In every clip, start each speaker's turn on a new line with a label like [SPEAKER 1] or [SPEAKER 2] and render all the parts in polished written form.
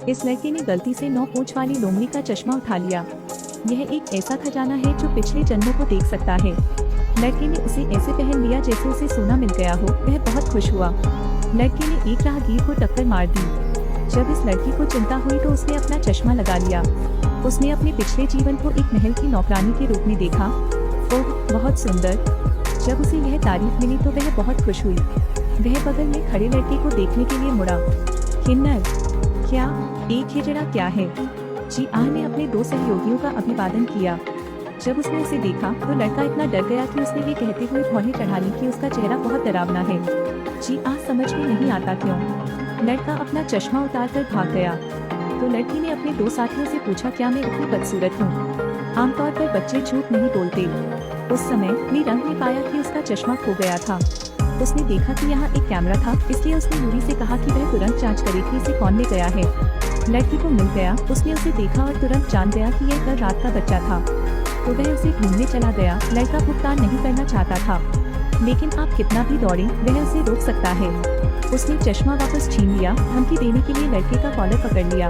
[SPEAKER 1] इस लड़के ने गलती से 9 पूंछ वाली लोमड़ी का चश्मा उठा लिया। यह एक ऐसा खजाना है जो पिछले जन्मों को देख सकता है। लड़के ने उसे ऐसे पहन लिया जैसे उसे सोना मिल गया हो। वह बहुत खुश हुआ। लड़के ने एक राहगीर को टक्कर मार दी। जब इस लड़की को चिंता हुई तो उसने अपना चश्मा लगा लिया। उसने अपने पिछले जीवन को एक महल की नौकरानी के रूप में देखा। ओह, बहुत सुंदर। जब उसे यह तारीफ मिली तो वह बहुत खुश हुई। वह बगल में खड़े लड़के को देखने के लिए मुड़ा। किन्नर, क्या एक हिजड़ा क्या है? जी आह ने अपने 2 सहयोगियों का अभिवादन किया। जब उसने उसे देखा तो लड़का इतना डर गया कि उसने ये कहते हुए भौहें चढ़ा ली कि उसका चेहरा बहुत डरावना है। जी आह समझ में नहीं आता क्यों। लड़का अपना चश्मा उतारकर भाग गया। तो लड़की ने अपने 2 साथियों से पूछा, क्या मैं इतनी बदसूरत हूँ? आमतौर पर बच्चे झूठ नहीं बोलते। उस समय ली रंग ने पाया कि उसका चश्मा खो गया था। उसने देखा कि यहाँ एक कैमरा था, इसलिए उसने यूरी से कहा कि वह तुरंत जांच करे कि इसे कौन ले गया है। लड़की को मिल गया। उसने उसे देखा और तुरंत जान गया कि यह कल रात का बच्चा था। तो वह उसे ढूंढने चला गया। लड़का भुगतान नहीं करना चाहता था, लेकिन आप कितना भी दौड़े वह उसे रोक सकता है। उसने चश्मा वापस छीन लिया। धमकी देने के लिए लड़के का कॉलर पकड़ लिया।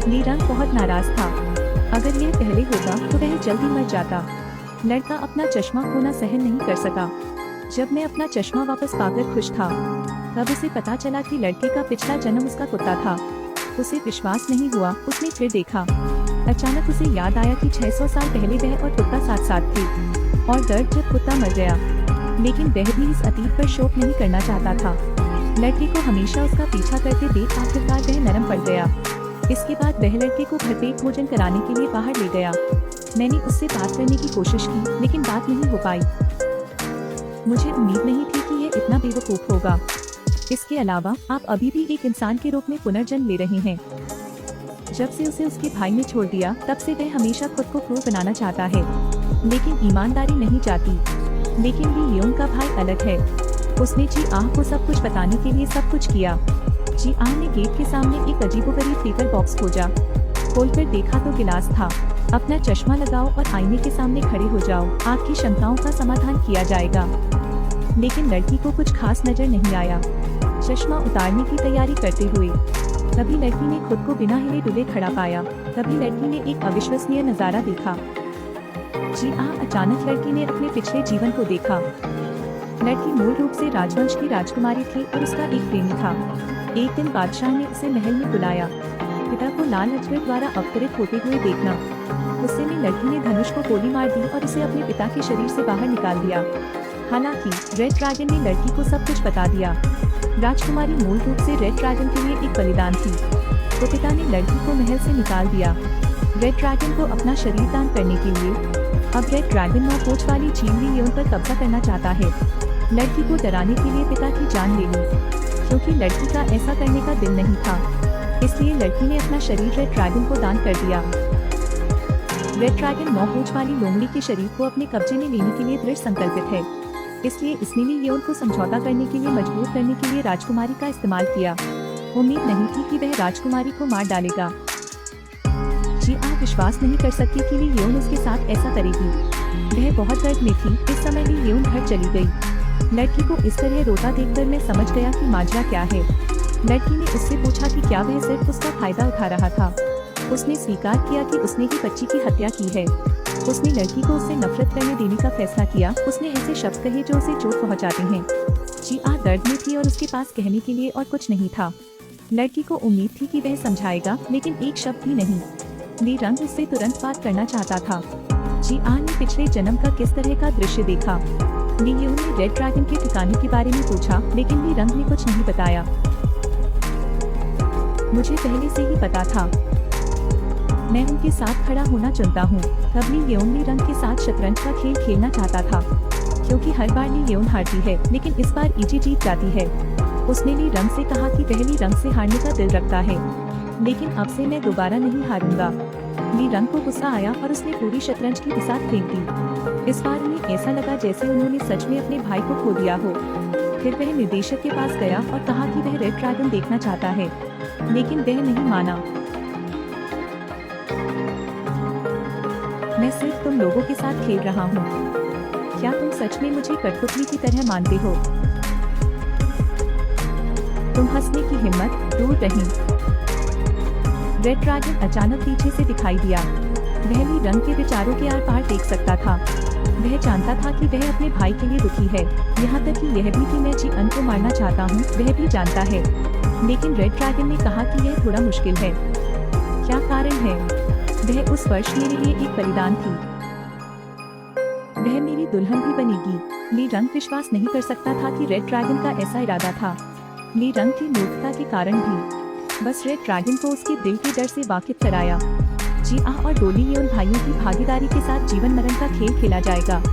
[SPEAKER 1] ली रंग बहुत नाराज था। अगर यह पहले होता तो वह जल्दी मर जाता। लड़का अपना चश्मा खोना सहन नहीं कर सका। जब मैं अपना चश्मा वापस पाकर खुश था, तब उसे पता चला कि लड़के का पिछला जन्म उसका कुत्ता था। उसे विश्वास नहीं हुआ। उसने फिर देखा। अचानक उसे याद आया कि 600 साल पहले वह और कुत्ता साथ साथ थे। और दर्द जब कुत्ता मर गया, लेकिन वह भी इस अतीत पर शोक नहीं करना चाहता था। लड़के को हमेशा उसका पीछा करते देख आखिरकार वह नरम पड़ गया। इसके बाद वह लड़के को भरपेट भोजन कराने के लिए बाहर ले गया। मैंने उससे बात करने की कोशिश की, लेकिन बात नहीं हो पाई। मुझे उम्मीद नहीं थी कि यह इतना बेवकूफ होगा। इसके अलावा आप अभी भी एक इंसान के रूप में पुनर्जन्म ले रहे हैं। जब से उसे उसके भाई ने छोड़ दिया, तब से वह हमेशा खुद को क्रूर बनाना चाहता है, लेकिन ईमानदारी नहीं चाहती। लेकिन ली योन का भाई अलग है। उसने जी आह को सब कुछ बताने के लिए सब कुछ किया। जी आह ने गेट के सामने एक अजीबोगरीब पेपर बॉक्स खोजा। खोलकर देखा तो गिलास था। अपना चश्मा लगाओ और आईने के सामने खड़े हो जाओ, आपकी शंकाओं का समाधान किया जाएगा। लेकिन लड़की को कुछ खास नजर नहीं आया। चश्मा उतारने की तैयारी करते हुए तभी लड़की ने खुद को बिना हिले डुले खड़ा पाया। तभी लड़की ने एक अविश्वसनीय नजारा देखा। जी आह, अचानक लड़की ने अपने पिछले जीवन को देखा। लड़की मूल रूप से राजवंश की राजकुमारी थी और उसका एक प्रेमी था। एक दिन बादशाह ने उसे महल में बुलाया। पिता को लाल अजगर द्वारा अवतरित होते हुए देखना। गुस्से में लड़की ने धनुष को गोली मार दी और उसे अपने पिता के शरीर से बाहर निकाल दिया। हालांकि रेड ड्रैगन ने लड़की को सब कुछ बता दिया। राजकुमारी मूल रूप से रेड ड्रैगन के लिए एक बलिदान थी। तो पिता ने लड़की को महल से निकाल दिया रेड ड्रैगन को अपना शरीर दान करने के लिए। अब रेड ड्रैगन 9 पूंछ वाली झील ली योन पर कब्जा करना चाहता है। लड़की को डराने के लिए पिता की जान ले ली, क्योंकि लड़की का ऐसा करने का दिल नहीं था। इसलिए लड़की ने अपना शरीर रेड ड्रैगन को दान कर दिया। रेड ड्रैगन 9 पूंछ वाली लोमड़ी के शरीर को अपने कब्जे में लेने के लिए दृढ़ संकल्पित है। इसलिए इसने ली योन को समझौता करने के लिए मजबूर करने के लिए राजकुमारी का इस्तेमाल किया। उम्मीद नहीं थी कि वह राजकुमारी को मार डालेगा। जी आह विश्वास नहीं कर सकती कि ली योन उसके साथ ऐसा करेगी। वह बहुत दर्द में थी। इस समय ली योन घर चली गई। लड़की को इस तरह रोता देखकर मैं समझ गया कि माजरा क्या है। लड़की ने उससे पूछा कि क्या वह सिर्फ उसका फायदा उठा रहा था। उसने स्वीकार किया कि उसने ही बच्ची की हत्या की है। उसने लड़की को उससे नफरत करने देने का फैसला किया। उसने ऐसे शब्द कहे जो उसे चोट पहुंचाते हैं। जी आह दर्द में थी और उसके पास कहने के लिए और कुछ नहीं था। लड़की को उम्मीद थी कि वह समझाएगा, लेकिन एक शब्द भी नहीं। ली रंग उससे तुरंत बात करना चाहता था। जी आह ने पिछले जन्म का किस तरह का दृश्य देखा। ली योन ने रेड ड्रैगन के ठिकाने के बारे में पूछा, लेकिन ली रंग ने कुछ नहीं बताया। मुझे पहले से ही पता था। मैं उनके साथ खड़ा होना चुनता हूँ। तब ली योन ली रंग के साथ शतरंज का खेल खेलना चाहता था, क्योंकि हर बार ली योन हारती है, लेकिन इस बार इजी जीत जाती है। उसने ली रंग से कहा कि पहली रंग से हारने का दिल रखता है, लेकिन अब से मैं दोबारा नहीं हारूंगा। ली रंग को गुस्सा आया और उसने पूरी शतरंज की बिसात फेंक दी। इस बार उन्हें ऐसा लगा जैसे उन्होंने सच में अपने भाई को खो दिया हो। फिर वह निदेशक के पास गया और कहा कि वह रेड ड्रैगन देखना चाहता है, लेकिन वह नहीं माना। मैं सिर्फ तुम लोगों के साथ खेल रहा हूँ। क्या तुम सच में मुझे कठपुतली की तरह मानते हो? तुम हंसने की हिम्मत दूर रही। रेड ड्रैगन अचानक पीछे से दिखाई दिया। वह ली रंग के विचारों के आर पार देख सकता था। वह जानता था कि वह अपने भाई के लिए दुखी है, यहाँ तक कि यह भी कि मैं जी-अन को मारना चाहता हूँ, वह भी जानता है। लेकिन रेड ड्रैगन ने कहा कि यह थोड़ा मुश्किल है। क्या कारण है? वह उस वर्ष मेरे लिए एक बलिदान थी। वह मेरी दुल्हन भी बनेगी। ली रंग विश्वास नहीं कर सकता था कि रेड ड्रैगन का ऐसा इरादा था। ली रंग की मूर्खता के कारण भी। बस रेड ड्रैगन को उसके दिल के डर से वाकिफ कराया। जी-आ और डोली ये उन भाइयों की भागीदारी के साथ जीवन मरण का खेल खेला जाएगा।